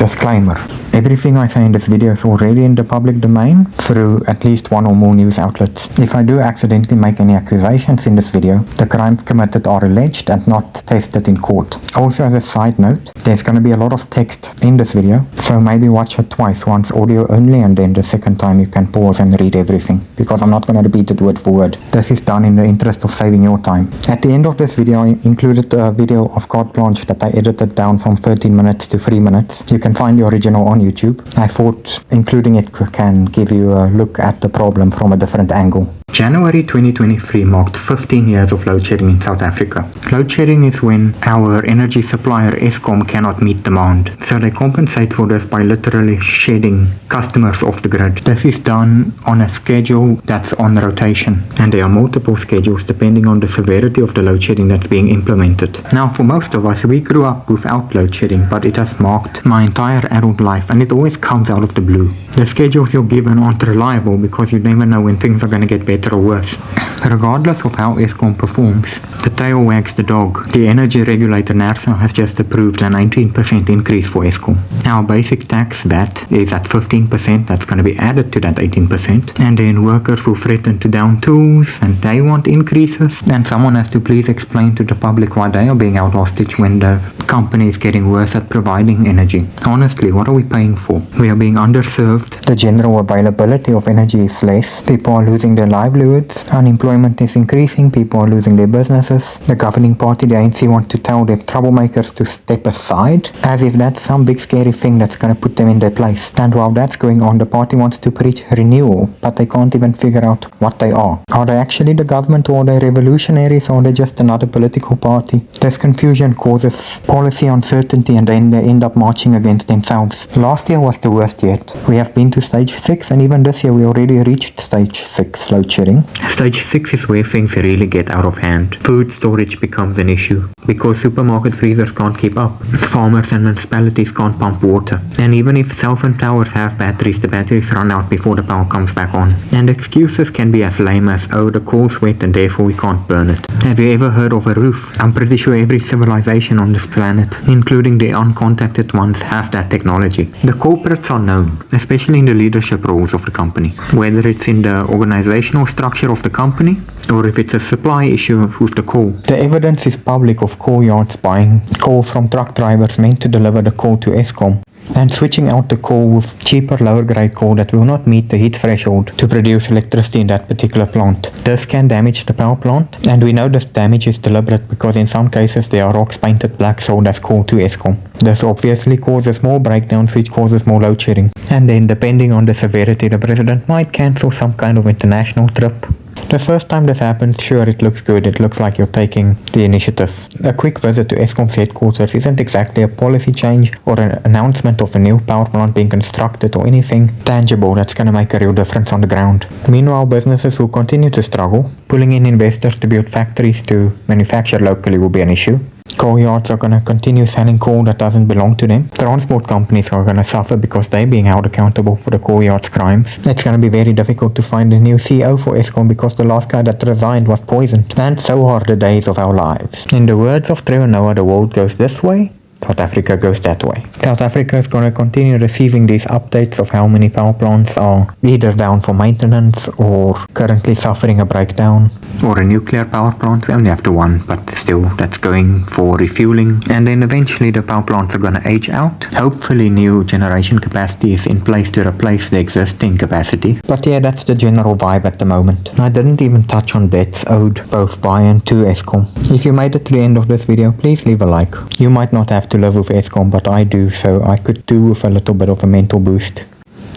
Disclaimer. Everything I say in this video is already in the public domain through at least one or more news outlets. If I do accidentally make any accusations in this video, the crimes committed are alleged and not tested in court. Also, as a side note, there's going to be a lot of text in this video, so maybe watch it twice, once audio only and then the second time you can pause and read everything, because I'm not going to repeat it word for word. This is done in the interest of saving your time. At the end of this video, I included a video of carte blanche that I edited down from 13 minutes to 3 minutes. You can find the original on YouTube. I thought including it can give you a look at the problem from a different angle. January 2023 marked 15 years of load shedding in South Africa. Load shedding is when our energy supplier Eskom cannot meet demand, so they compensate for this by literally shedding customers off the grid. This is done on a schedule that's on rotation, and there are multiple schedules depending on the severity of the load shedding that's being implemented. Now, for most of us, we grew up without load shedding, but it has marked my entire adult life, and it always comes out of the blue. The schedules you're given aren't reliable because you never know when things are going to get better or worse. Regardless of how Eskom performs, the tail wags the dog. The energy regulator NERSA has just approved an 19% increase for Eskom. Our basic tax VAT is at 15%, that's going to be added to that 18%, and then workers will threaten to down tools and they want increases, and someone has to please explain to the public why they are being held hostage when the company is getting worse at providing energy. Honestly, what are we paying for? We are being underserved. The general availability of energy is less. People are losing their livelihoods. Unemployment is increasing. People are losing their businesses. The governing party, the ANC, want to tell their troublemakers to step aside, as if that's some big scary thing that's going to put them in their place. And while that's going on, the party wants to preach renewal, but they can't even figure out what they are. Are they actually the government, or are they revolutionaries, or are they just another political party? This confusion causes policy uncertainty, and then they end up marching against themselves. Last year was the worst yet. We have been to stage 6, and even this year we already reached stage 6 load shedding. Stage 6 is where things really get out of hand. Food storage becomes an issue because supermarket freezers can't keep up. Farmers and municipalities can't pump water. And even if cell phone towers have batteries, the batteries run out before the power comes back on. And excuses can be as lame as, oh, the coal's wet and therefore we can't burn it. Have you ever heard of a roof? I'm pretty sure every civilization on this planet, including the uncontacted ones, have that technology. The culprits are known, especially in the leadership roles of the company, whether it's in the organizational structure of the company or if it's a supply issue with the coal. The evidence is public of coal yards buying coal from truck drivers meant to deliver the coal to Eskom, and switching out the coal with cheaper, lower grade coal that will not meet the heat threshold to produce electricity in that particular plant. This can damage the power plant, and we know this damage is deliberate because in some cases there are rocks painted black sold as coal to Eskom. This obviously causes more breakdowns, which causes more load shedding. And then, depending on the severity, the president might cancel some kind of international trip. The first time this happens, sure, it looks good. It looks like you're taking the initiative. A quick visit to Eskom's headquarters isn't exactly a policy change or an announcement of a new power plant being constructed or anything tangible that's going to make a real difference on the ground. Meanwhile, businesses will continue to struggle. Pulling in investors to build factories to manufacture locally will be an issue. Coal yards are going to continue selling coal that doesn't belong to them. Transport companies are going to suffer because they're being held accountable for the coal yards crimes. It's going to be very difficult to find a new CEO for Eskom because the last guy that resigned was poisoned. And so are the days of our lives. In the words of Trevor Noah, the world goes this way, South Africa goes that way. South Africa is going to continue receiving these updates of how many power plants are either down for maintenance or currently suffering a breakdown. Or a nuclear power plant, we only have the one, but still that's going for refueling. And then eventually the power plants are going to age out. Hopefully new generation capacity is in place to replace the existing capacity. But yeah, that's the general vibe at the moment. I didn't even touch on debts owed both by and to Eskom. If you made it to the end of this video, please leave a like. You might not have to live with Eskom, but I do, so I could do with a little bit of a mental boost.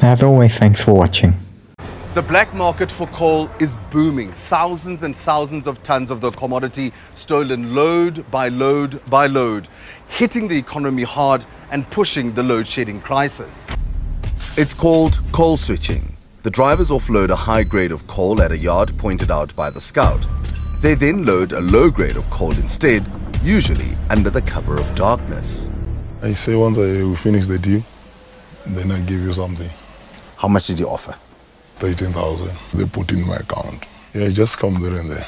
As always, thanks for watching. The black market for coal is booming. Thousands and thousands of tons of the commodity stolen load by load by load, hitting the economy hard and pushing the load shedding crisis. It's called coal switching. The drivers offload a high grade of coal at a yard pointed out by the scout. They then load a low grade of coal instead, usually under the cover of darkness. I say once I finish the deal, then I give you something. How much did you offer? 13,000. They put in my account. Yeah, just come there and there.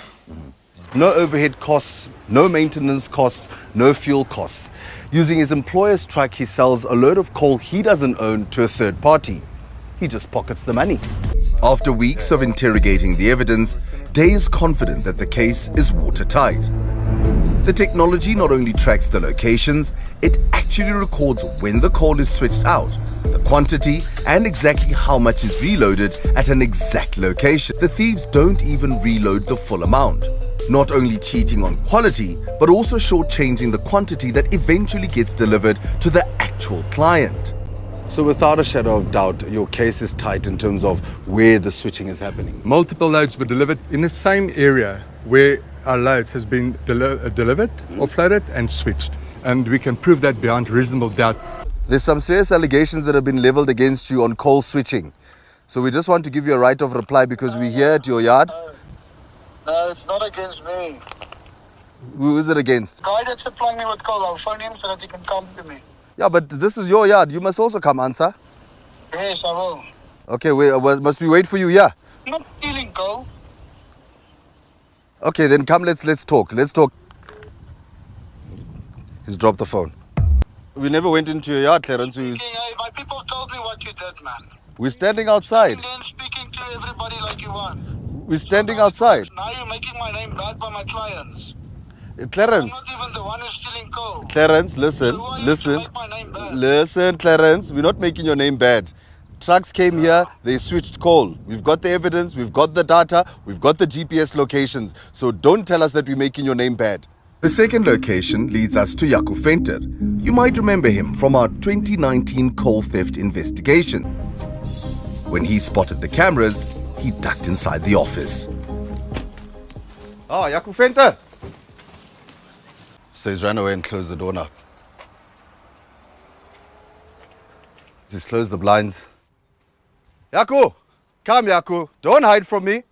No overhead costs, no maintenance costs, no fuel costs. Using his employer's truck, he sells a load of coal he doesn't own to a third party. He just pockets the money. After weeks of interrogating the evidence, Day is confident that the case is watertight. The technology not only tracks the locations, it actually records when the coal is switched out, the quantity, and exactly how much is reloaded at an exact location. The thieves don't even reload the full amount, not only cheating on quality, but also shortchanging the quantity that eventually gets delivered to the actual client. So without a shadow of doubt, your case is tight in terms of where the switching is happening. Multiple loads were delivered in the same area where our loads has been delivered, offloaded and switched. And we can prove that beyond reasonable doubt. There's some serious allegations that have been leveled against you on coal switching. So we just want to give you a right of reply because we're here at your yard. No, it's not against me. Who is it against? The guy that's supplying me with coal, I'll phone him so that he can come to me. Yeah, but this is your yard. You must also come answer. Yes, I will. Okay, must we wait for you here? I'm not stealing coal. Okay, then come, let's talk. Let's talk. He's dropped the phone. We never went into your yard, Clarence. Hey, my people told me what you did, man. We're standing outside. And then speaking to everybody like you want. We're standing outside. Now you're making my name bad by my clients. Clarence. I'm not even the one who's stealing coal. Clarence, listen, So who are you listen. to make my name bad? Listen, Clarence, we're not making your name bad. Trucks came here, they switched coal. We've got the evidence, we've got the data, we've got the GPS locations. So don't tell us that we're making your name bad. The second location leads us to Jaco Venter. You might remember him from our 2019 coal theft investigation. When he spotted the cameras, he ducked inside the office. Oh, Jaco Venter. So he's ran away and closed the door now. He's closed the blinds. Jaco, come Jaco, don't hide from me.